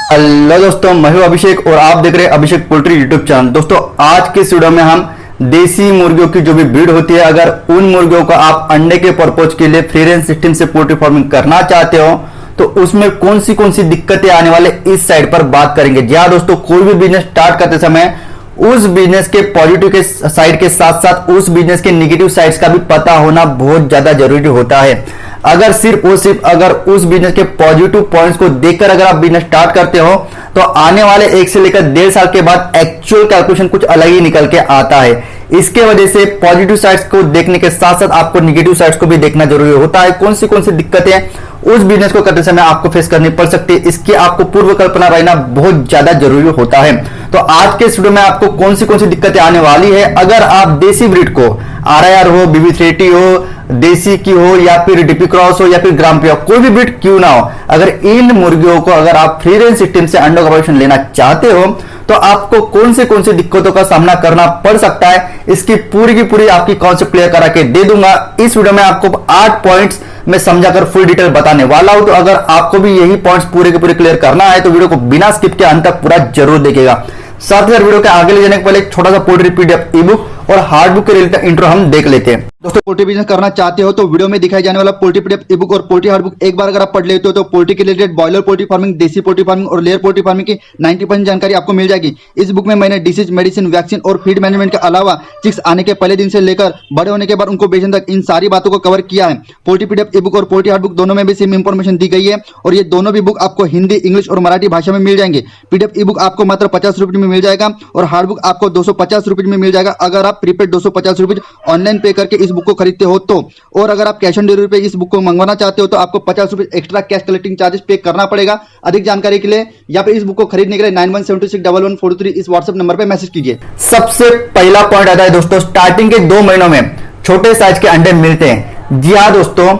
Hello दोस्तों, मैं हूं अभिषेक और आप देख रहे हैं अभिषेक पोल्ट्री यूट्यूब चैनल। दोस्तों, आज के इस वीडियो में हम देसी मुर्गियों की जो भी ब्रीड होती है, अगर उन मुर्गियों को आप अंडे के पर्पज के लिए फ्री रेंज सिस्टम से पोल्ट्री फार्मिंग करना चाहते हो तो उसमें कौन सी दिक्कतें आने वाले इस साइड पर बात करेंगे। जी हाँ दोस्तों, कोई भी बिजनेस स्टार्ट करते समय उस बिजनेस के पॉजिटिव के साइड के साथ साथ उस बिजनेस के नेगेटिव साइड्स का भी पता होना बहुत ज्यादा जरूरी होता है। अगर सिर्फ अगर उस बिजनेस के पॉजिटिव पॉइंट्स को देखकर अगर आप बिजनेस स्टार्ट करते हो तो आने वाले 1 से लेकर 1.5 साल के बाद एक्चुअल कैलकुलेशन कुछ अलग ही निकल के आता है। इसके वजह से पॉजिटिव साइड्स को देखने के साथ साथ आपको नेगेटिव साइड्स को भी देखना जरूरी होता है। कौन सी दिक्कतें उस बिजनेस को करते समय आपको फेस करनी पड़ सकती है, इसकी आपको पूर्व कल्पना रहना बहुत ज्यादा जरूरी होता है। तो आज के इस वीडियो में आपको कौन सी दिक्कतें आने वाली है, अगर आप देसी ब्रीड को RIR हो, BB30 हो, देसी की हो या फिर डीपी क्रॉस हो या फिर ग्राम्पी हो, कोई भी ब्रीड क्यों ना हो, अगर इन मुर्गियों को अगर आप फ्री रेंज सिस्टम से अंडों का प्रोडक्शन लेना चाहते हो तो आपको कौन सी दिक्कतों का सामना करना पड़ सकता है, इसकी पूरी की पूरी आपकी कॉन्सेप्ट क्लियर करा के दे दूंगा। इस वीडियो में आपको 8 पॉइंट्स में समझाकर फुल डिटेल बताने वाला हूं। तो अगर आपको भी यही पॉइंट्स पूरे के पूरे क्लियर करना है तो वीडियो को बिना स्किप के अंत तक पूरा जरूर देखिएगा। साथ ही वीडियो के आगे ले जाने के पहले एक छोटा सा पोल्ट्री PDF ई-बुक और हार्ड बुक के रिलेटेड इंट्रो हम देख लेते हैं। दोस्तों, पोल्ट्री बिजनेस करना चाहते हो तो वीडियो में दिखाई जाने वाला पोल्ट्री PDF ई-बुक और पोल्ट्री हार्ड बुक एक बार अगर आप पढ़ लेते हो तो पोल्ट्री के रिलेटेड बॉयलर पोल्ट्री फार्मिंग, देसी पोल्ट्री फार्मिंग और लेयर पोल्ट्री फार्मिंग की 90% जानकारी आपको मिल जाएगी। इस बुक में मैंने डिसीज, मेडिसिन, वैक्सीन और फीड मैनेजमेंट के अलावा चिक्स आने के पहले दिन से लेकर बड़े होने के बाद उनको बेचने तक इन सारी बातों को कवर किया है। पोल्ट्री PDF ई-बुक और पोल्ट्री हार्ड बुक दोनों में भी सेम इंफॉर्मेशन दी गई है और ये दोनों भी बुक आपको हिंदी, इंग्लिश और मराठी भाषा में मिल जाएंगे। PDF ई-बुक आपको मात्र 50 रुपये में मिल जाएगा और हार्ड बुक आपको 250 रुपये में मिल जाएगा अगर आप प्रीपेड 250 रुपये ऑनलाइन पे करके इस बुक को खरीदते हो तो। और अगर आप कैश ऑन डिलीवरी पे इस बुक को मंगवाना चाहते हो तो आपको 50 रुपये एक्स्ट्रा कैश कलेक्टिंग चार्जेस पे करना पड़ेगा। अधिक जानकारी के लिए या फिर इस बुक को खरीदने के लिए 91761143 इस व्हाट्सएप नंबर पे मैसेज कीजिए। सबसे पहला पॉइंट आता है दोस्तों, स्टार्टिंग के 2 महीनों में छोटे साइज के अंडे मिलते हैं। जी हाँ दोस्तों,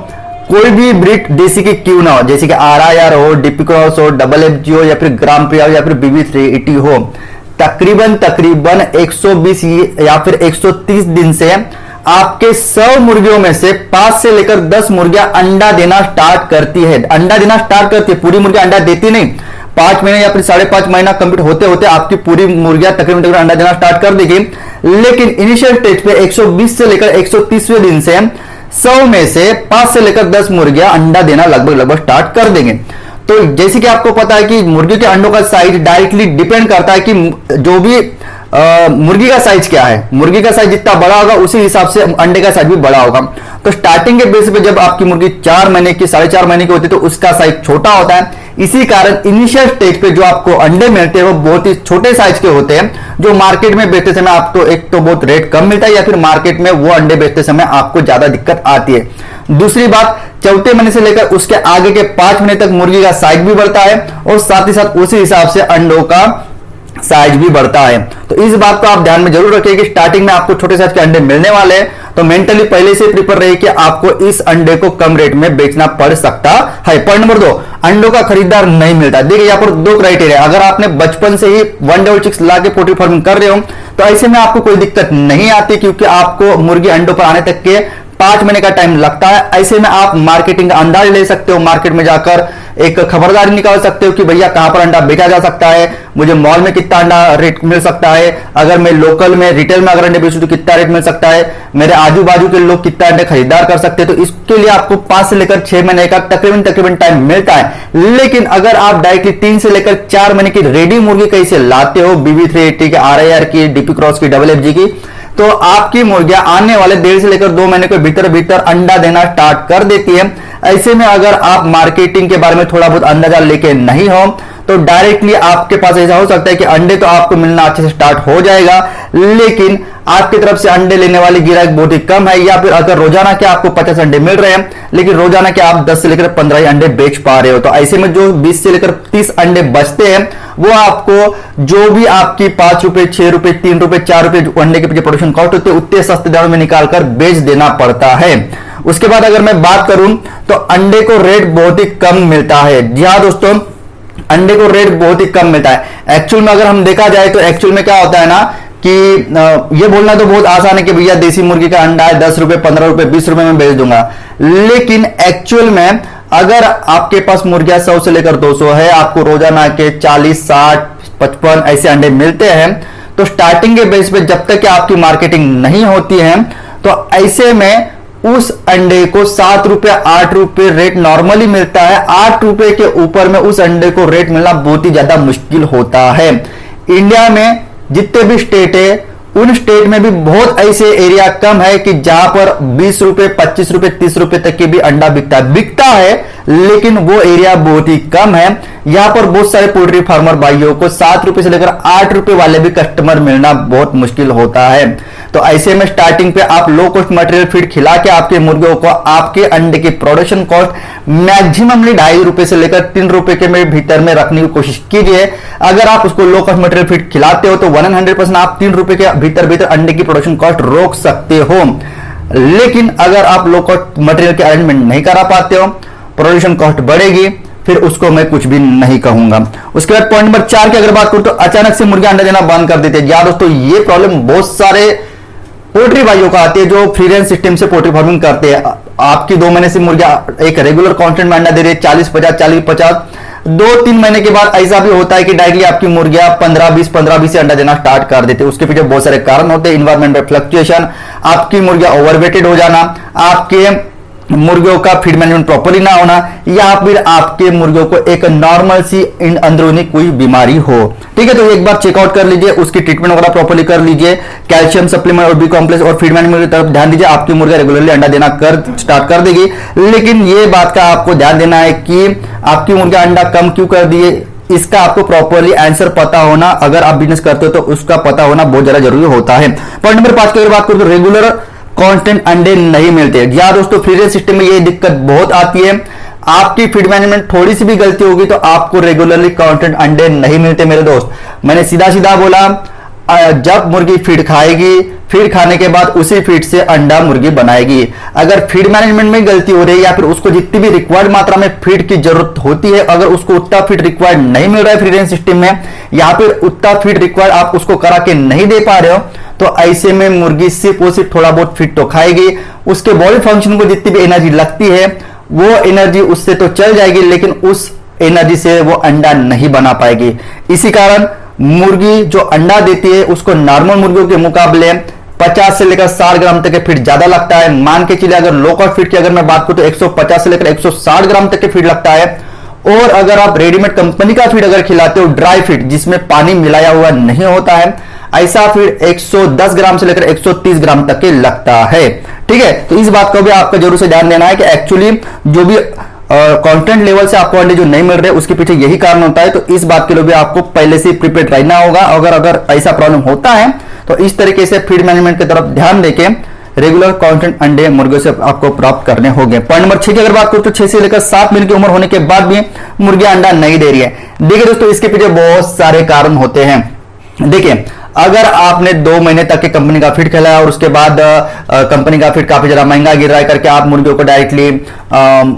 कोई भी ब्रीड देसी की क्यों ना हो, जैसे कि RIR हो, डीपी क्रॉस हो, FFG हो या फिर ग्राम्पी हो या फिर BB30 हो, तकरीबन 120 या फिर 130 दिन से आपके 100 मुर्गियों में से 5 से लेकर 10 मुर्गियां अंडा देना स्टार्ट करती है। अंडा देना स्टार्ट करती है, पूरी मुर्गियां अंडा देती नहीं। 5 महीने या फिर 5.5 महीना कंप्लीट होते होते आपकी पूरी मुर्गियां तकरीबन अंडा देना स्टार्ट कर देगी। लेकिन इनिशियल स्टेज पे 120 से लेकर 130वें दिन से 100 में से 5 से लेकर 10 मुर्गियां अंडा देना लगभग स्टार्ट कर देंगे। तो जैसे कि आपको पता है कि मुर्गी के अंडों का साइज डायरेक्टली डिपेंड करता है कि जो भी मुर्गी का साइज क्या है। मुर्गी का साइज जितना बड़ा होगा उसी हिसाब से अंडे का साइज भी बड़ा होगा। तो स्टार्टिंग के बेस पे जब आपकी मुर्गी 4 महीने की, 4.5 महीने की होती है तो उसका साइज छोटा होता है। इसी कारण इनिशियल स्टेज पे जो आपको अंडे मिलते हैं वो बहुत ही छोटे साइज के होते हैं, जो मार्केट में बेचते समय आपको एक तो बहुत रेट कम मिलता है या फिर मार्केट में वो अंडे बेचते समय आपको ज्यादा दिक्कत आती है। दूसरी बात, चौथे महीने से लेकर उसके आगे के 5 महीने तक मुर्गी का साइज भी बढ़ता है और साथ ही साथ उसी हिसाब से अंडों का साइज भी बढ़ता है। तो इस बात को आप ध्यान में जरूर रखिए कि स्टार्टिंग में आपको छोटे साइज के अंडे मिलने वाले हैं तो मेंटली पहले से प्रिपेयर रहिए कि आपको इस अंडे को कम रेट में बेचना पड़ सकता है। पॉइंट नंबर 2, अंडों का खरीदार नहीं मिलता। देखिए यहाँ पर 2 क्राइटेरिया, अगर आपने बचपन से ही 1 डे चिक्स ला के पोल्ट्री फार्मिंग कर रहे हो तो ऐसे में आपको कोई दिक्कत नहीं आती, क्योंकि आपको मुर्गी अंडों पर आने तक के 5 महीने का टाइम लगता है। ऐसे में आप मार्केटिंग का अंदाज ले सकते हो, मार्केट में जाकर एक खबरदारी निकाल सकते हो कि भैया कहां पर अंडा बेचा जा सकता है, मुझे मॉल में कितना अंडा रेट मिल सकता है, अगर मैं लोकल में रिटेल में अगर अंडे बेचूं तो कितना रेट मिल सकता है, मेरे आजू बाजू के लोग कितना अंडे खरीदार कर सकते हैं। तो इसके लिए आपको 5 से लेकर 6 महीने का तकरीबन टाइम मिलता है। लेकिन अगर आप डायरेक्टली 3 से लेकर 4 महीने की रेडी मुर्गी कैसे लाते हो, BB380 की, RIR की, डीपी क्रॉस की, FFG की, तो आपकी मुर्गियां आने वाले 1.5 से लेकर 2 महीने के भीतर अंडा देना स्टार्ट कर देती है। ऐसे में अगर आप मार्केटिंग के बारे में थोड़ा बहुत अंदाजा लेके नहीं हो तो डायरेक्टली आपके पास ऐसा हो सकता है कि अंडे तो आपको मिलना अच्छे से स्टार्ट हो जाएगा, लेकिन आपकी तरफ से अंडे लेने वाली गिराहक बहुत ही कम है। या फिर अगर रोजाना के आपको 50 अंडे मिल रहे हैं लेकिन रोजाना के आप 10 से लेकर 15 ही अंडे बेच पा रहे हो, तो ऐसे में जो 20 से लेकर 30 अंडे बचते हैं वो आपको जो भी आपकी 5 रुपए, 6 रुपए, 3 रुपए, 4 रुपए अंडे के पीछे प्रोडक्शन कॉस्ट होते हैं उतने सस्ते दामों में निकालकर बेच देना पड़ता है। उसके बाद अगर मैं बात करूं तो अंडे को रेट बहुत ही कम मिलता है। जी हाँ दोस्तों, अंडे को रेट बहुत ही कम मिलता है। एक्चुअल में अगर हम देखा जाए तो एक्चुअल में क्या होता है ना कि ये बोलना तो बहुत आसान है कि भैया देसी मुर्गी का अंडा है 10 रुपए, 15 रुपए, 20 रुपए में बेच दूंगा, लेकिन एक्चुअल में अगर आपके पास मुर्गियां 100 से लेकर 200 है, आपको रोजाना के 40, 60, 55 ऐसे अंडे मिलते हैं, तो स्टार्टिंग के बेस पे जब तक कि आपकी मार्केटिंग नहीं होती है, तो ऐसे में उस अंडे को 7 रुपए 8 रुपए रेट नॉर्मली मिलता है। 8 रुपए के ऊपर में उस अंडे को रेट मिलना बहुत ही ज्यादा मुश्किल होता है। इंडिया में जितने भी स्टेट है, उन स्टेट में भी बहुत ऐसे एरिया कम है कि जहां पर 20 रुपए 25 रुपए 30 रुपए तक के भी अंडा बिकता है, लेकिन वो एरिया बहुत ही कम है। यहां पर बहुत सारे पोल्ट्री फार्मर भाइयों को 7 रुपए से लेकर 8 रुपए वाले भी कस्टमर मिलना बहुत मुश्किल होता है। तो ऐसे में स्टार्टिंग पे आप लो कॉस्ट मटेरियल फीड खिला के आपके मुर्गियों को आपके अंडे की प्रोडक्शन कॉस्ट मैक्सिममली 2.5 रुपए से लेकर 3 रुपए के भीतर में रखने की कोशिश कीजिए। अगर आप उसको लो कॉस्ट मटेरियल फीड खिलाते हो तो 100% आप 3 रुपए के भीतर अंडे की प्रोडक्शन कॉस्ट रोक सकते हो। लेकिन अगर आप लो कॉस्ट मटेरियल के अरेंजमेंट नहीं करा पाते हो, प्रोडक्शन कॉस्ट बढ़ेगी, फिर उसको मैं कुछ भी नहीं कहूंगा। उसके बाद पॉइंट नंबर 4 की अगर बात करूं तो अचानक से मुर्गियां अंडा देना बंद कर देते हैं। या दोस्तों, ये प्रॉब्लम बहुत सारे पोल्ट्री भाइयों को आती है जो फ्री रेंज सिस्टम से पोल्ट्री फार्मिंग करते हैं। आपकी 2 महीने से मुर्गियां एक रेगुलर कांस्टेंट में अंडा दे रही है 40-50 2-3 महीने के बाद ऐसा भी होता है कि डायरेक्टली आपकी मुर्गियां 15-20 से अंडा देना स्टार्ट कर देते हैं। उसके पीछे बहुत सारे कारण होते हैं, इन्वायरमेंटल फ्लक्चुएशन, आपकी मुर्गियां ओवरवेटेड हो जाना, आपके मुर्गियों का फीड मैनेजमेंट प्रॉपर्ली ना होना, या फिर आपके मुर्गियों को एक नॉर्मल सी अंदरूनी कोई बीमारी हो। ठीक है, तो एक बार चेकआउट कर लीजिए, उसकी ट्रीटमेंट वगैरह प्रॉपर्ली कर लीजिए, कैल्शियम सप्लीमेंट और बी कॉम्प्लेक्स और फीड मैनेजमेंट की तरफ ध्यान दीजिए। आपकी मुर्गियां रेगुलरली अंडा देना स्टार्ट कर देगी। लेकिन ये बात का आपको ध्यान देना है कि आपकी मुर्गियां अंडा कम क्यों कर दिए, इसका आपको प्रॉपर्ली आंसर पता होना, अगर आप बिजनेस करते हो तो उसका पता होना बहुत ज्यादा जरूरी होता है। पॉइंट नंबर 5 की अगर बात करूं तो रेगुलर कांस्टेंट अंडे नहीं मिलते। या दोस्तों, फ्री रेंज सिस्टम में ये दिक्कत बहुत आती है। आपकी फीड मैनेजमेंट थोड़ी सी भी गलती होगी तो आपको रेगुलरली कांस्टेंट अंडे नहीं मिलते मेरे दोस्त। मैंने सीधा सीधा बोला, जब मुर्गी फीड खाएगी, फीड खाने के बाद उसी फीड से अंडा मुर्गी बनाएगी। अगर फीड मैनेजमेंट में गलती हो रही है या फिर उसको जितनी भी रिक्वायर्ड मात्रा में फीड की जरूरत होती है, अगर उसको उतना फीड रिक्वायर्ड नहीं मिल रहा है फ्री रेंज सिस्टम में, या फिर उतना फीड रिक्वायर्ड आप उसको करा के नहीं दे पा रहे हो, तो ऐसे में मुर्गी सिर्फ वो सिर्फ थोड़ा बहुत फीड तो खाएगी। उसके बॉडी फंक्शन को जितनी भी एनर्जी लगती है वो एनर्जी उससे तो चल जाएगी, लेकिन उस एनर्जी से वो अंडा नहीं बना पाएगी। इसी कारण मुर्गी जो अंडा देती है उसको नॉर्मल मुर्गियों के मुकाबले 50 से लेकर 60 ग्राम तक के फीड ज्यादा लगता है। मान के चलिए, अगर लो कॉस्ट फीड की अगर मैं बात करूं तो 150 से लेकर 160 ग्राम तक के फीड लगता है। और अगर आप रेडीमेड कंपनी का फीड अगर खिलाते हो, ड्राई फीड जिसमें पानी मिलाया हुआ नहीं होता है, ऐसा फीड 110 ग्राम से लेकर 130 ग्राम तक के लगता है। ठीक है, तो इस बात को भी आपको जरूर से ध्यान देना है कि एक्चुअली जो भी कंटेंट लेवल से आपको अंडे जो नहीं मिल रहे उसके पीछे यही कारण होता है। तो इस बात के लिए भी आपको पहले से प्रिपेयर रहना होगा। अगर ऐसा प्रॉब्लम होता है तो इस तरीके से फीड मैनेजमेंट की तरफ ध्यान देके रेगुलर कांस्टेंट अंडे मुर्गियों से आपको प्राप्त करने होंगे। पॉइंट नंबर 6 की अगर बात करूं तो 6 से लेकर 7 महीने की उम्र होने के बाद भी मुर्गियां अंडा नहीं दे रही है। देखिए दोस्तों, इसके पीछे बहुत सारे कारण होते हैं। देखिए, अगर आपने 2 महीने तक के कंपनी का फीड खिलाया और उसके बाद कंपनी का फीड काफी ज्यादा महंगा गिर रहा है करके आप मुर्गियों को डायरेक्टली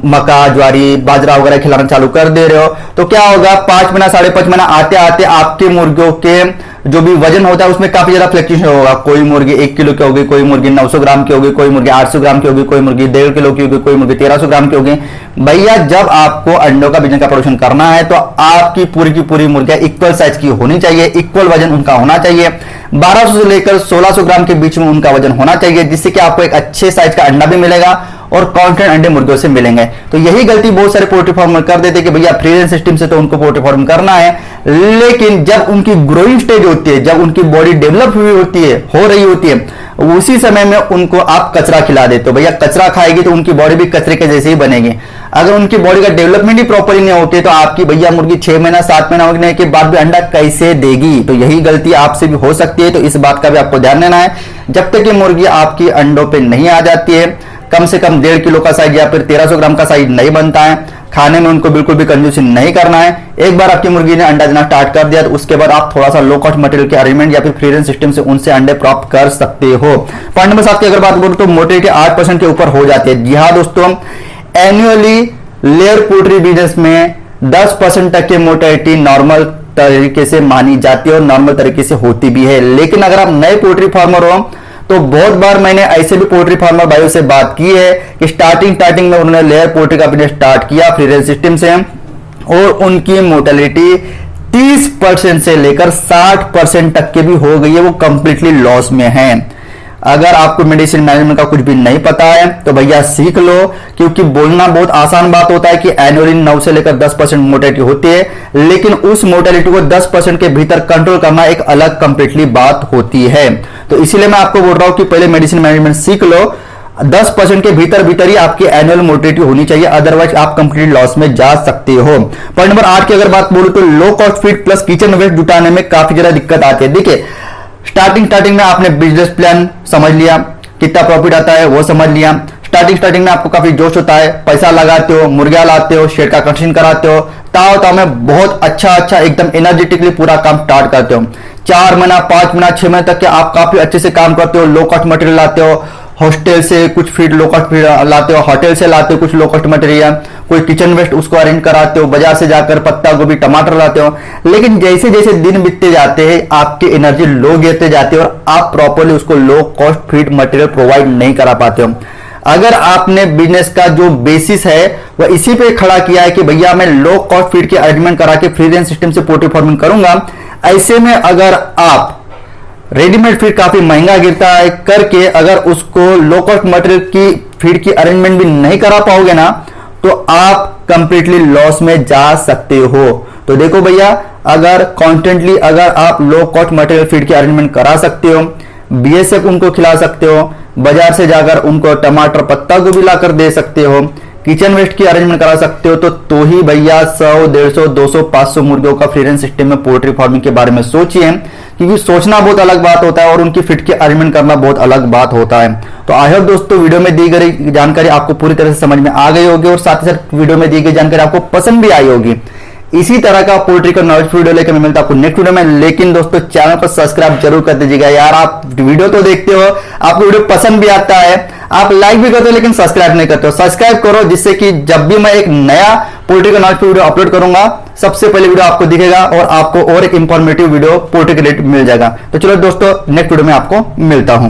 मक्का, ज्वारी, बाजरा वगैरह खिलाना चालू कर दे रहे हो, तो क्या होगा, 5 महीना 5.5 महीना आते आते आपके मुर्गियों के जो भी वजन होता है उसमें काफी ज्यादा फ्लक्चुएशन होगा। कोई मुर्गी 1 किलो की होगी, कोई मुर्गी 900 ग्राम की होगी, कोई मुर्गी 800 ग्राम की होगी, कोई मुर्गी 1.5 किलो की होगी, कोई मुर्गी 1300 ग्राम की होगी। भैया, जब आपको अंडों का बिजनेस का प्रोडक्शन करना है तो आपकी पूरी की पूरी मुर्गियां इक्वल साइज की होनी चाहिए, इक्वल वजन उनका होना चाहिए। 1200 से लेकर 1600 ग्राम के बीच में उनका वजन होना चाहिए, जिससे कि आपको एक अच्छे साइज का अंडा भी मिलेगा और कांस्टेंट अंडे मुर्गियों से मिलेंगे। तो यही गलती बहुत सारे पोल्ट्री फार्मर कर देते कि भैया फ्री रेंज सिस्टम से तो उनको पोल्ट्री फार्म करना है, लेकिन जब उनकी ग्रोइंग स्टेज होती है, जब उनकी बॉडी डेवलप हुई होती है, हो रही होती है, उसी समय में उनको आप कचरा खिला देते हो। भैया, कचरा खाएगी तो उनकी बॉडी भी कचरे के जैसे ही बनेगी। अगर उनकी बॉडी का डेवलपमेंट ही प्रॉपर्ली नहीं होती तो आपकी भैया मुर्गी 6 महीना 7 महीना होने के बाद भी अंडा कैसे देगी। तो यही गलती आपसे भी हो सकती है, तो इस बात का भी आपको ध्यान देना है। जब तक ये मुर्गी आपकी अंडों पे नहीं आ जाती है, कम से कम 1.5 किलो का साइज या फिर 1300 ग्राम का साइज नहीं बनता है, खाने में उनको बिल्कुल भी कंजूसी नहीं करना है। एक बार आपकी मुर्गी ने अंडा देना स्टार्ट कर दिया तो उसके बाद आप थोड़ा सा लो कॉस्ट मटेरियल के अरेंजमेंट या फिर फ्री रेंज सिस्टम से उनसे अंडे प्राप्त कर सकते हो। पॉइंट नंबर 7 की अगर बात करूं तो मोर्टेलिटी 8% के ऊपर हो जाती है। जी हाँ दोस्तों, एनुअली लेयर पोल्ट्री बिजनेस में 10% तक की मोर्टेलिटी नॉर्मल तरीके से मानी जाती है और नॉर्मल तरीके से होती भी है। लेकिन अगर आप नए पोल्ट्री फार्मर हो तो बहुत बार मैंने ऐसे भी पोल्ट्री फार्मर भाइयों से बात की है कि स्टार्टिंग में उन्होंने लेयर पोल्ट्री का बिजनेस स्टार्ट किया फ्री रेंज सिस्टम से, और उनकी मोर्टेलिटी 30% से लेकर 60% तक के भी हो गई है, वो कंप्लीटली लॉस में है। अगर आपको मेडिसिन मैनेजमेंट का कुछ भी नहीं पता है तो भैया सीख लो, क्योंकि बोलना बहुत आसान बात होता है कि एनुअली 9 से लेकर 10% मोर्टेलिटी होती है, लेकिन उस मोर्टेलिटी को 10% के भीतर कंट्रोल करना एक अलग कंप्लीटली बात होती है। तो इसीलिए मैं आपको बोल रहा हूं कि पहले मेडिसिन मैनेजमेंट सीख लो, 10% के भीतर ही आपकी एनुअल मोर्टेलिटी होनी चाहिए, अदरवाइज आप कंप्लीट लॉस में जा सकते हो। पॉइंट नंबर 8 की अगर बात बोलूं तो low cost feed plus kitchen waste जुटाने में काफी ज्यादा दिक्कत आती है। देखिए स्टार्टिंग में आपने बिजनेस प्लान समझ लिया, कितना प्रॉफिट आता है वो समझ लिया, स्टार्टिंग में आपको काफी जोश होता है, पैसा लगाते हो, मुर्गियां लाते हो, शेड का कंस्ट्रक्शन कराते हो, ताव में बहुत अच्छा एकदम एनर्जेटिकली पूरा काम स्टार्ट करते हो। 4 महीना 5 महीना 6 महीने तक के आप काफी अच्छे से काम करते हो, लो कॉस्ट मटेरियल लाते हो, हॉस्टल से कुछ फीड लो कॉस्ट फीड लाते हो, होटल से लाते हो कुछ लो कॉस्ट मटेरियल, कोई किचन वेस्ट उसको अरेंज कराते हो, बाजार से जाकर पत्ता गोभी टमाटर लाते हो। लेकिन जैसे जैसे दिन बीतते जाते हैं आपकी एनर्जी लो गिरते जाती है और आप प्रॉपरली उसको लो कॉस्ट फीड मटेरियल प्रोवाइड नहीं करा पाते हो। अगर आपने बिजनेस का जो बेसिस है वह इसी पे खड़ा किया है कि भैया मैं लो कॉस्ट फीड के अरेंजमेंट करा के फ्री रेंज सिस्टम से पोल्ट्री फार्मिंग करूंगा, ऐसे में अगर आप रेडीमेड फीड काफी महंगा गिरता है करके अगर उसको लो कॉस्ट मटेरियल की फीड की अरेंजमेंट भी नहीं करा पाओगे ना, तो आप कंप्लीटली लॉस में जा सकते हो। तो देखो भैया, अगर कॉन्स्टेंटली अगर आप लो कॉस्ट मटेरियल फीड की अरेंजमेंट करा सकते हो, बीएसएफ उनको खिला सकते हो, बाजार से जाकर उनको टमाटर पत्ता गोभी लाकर दे सकते हो, किचन वेस्ट की अरेंजमेंट करा सकते हो, तो ही भैया 100 150 200 500 मुर्गियों का फ्री रेंज सिस्टम में पोल्ट्री फार्मिंग के बारे में सोचिए, क्योंकि सोचना बहुत अलग बात होता है और उनकी फिट की अरेंजमेंट करना बहुत अलग बात होता है। तो आई होप दोस्तों वीडियो में दी गई जानकारी आपको पूरी तरह से समझ में आ गई होगी और साथ ही साथ वीडियो में दी गई जानकारी आपको पसंद भी आई होगी। इसी तरह का पोल्ट्री का नॉलेज वीडियो लेकर मैं मिलता हूं आपको नेक्स्ट वीडियो में। लेकिन दोस्तों चैनल को सब्सक्राइब जरूर कर दीजिएगा यार, आप वीडियो तो देखते हो, आपको वीडियो पसंद भी आता है, आप लाइक भी करते हो लेकिन सब्सक्राइब नहीं करते हो। सब्सक्राइब करो जिससे कि जब भी मैं एक नया पोल्ट्री का नॉलेज वीडियो अपलोड करूंगा सबसे पहले वीडियो आपको दिखेगा और आपको और एक इंफॉर्मेटिव वीडियो पोल्ट्री के रिलेटेड मिल जाएगा। तो चलो दोस्तों नेक्स्ट वीडियो में आपको मिलता हूं।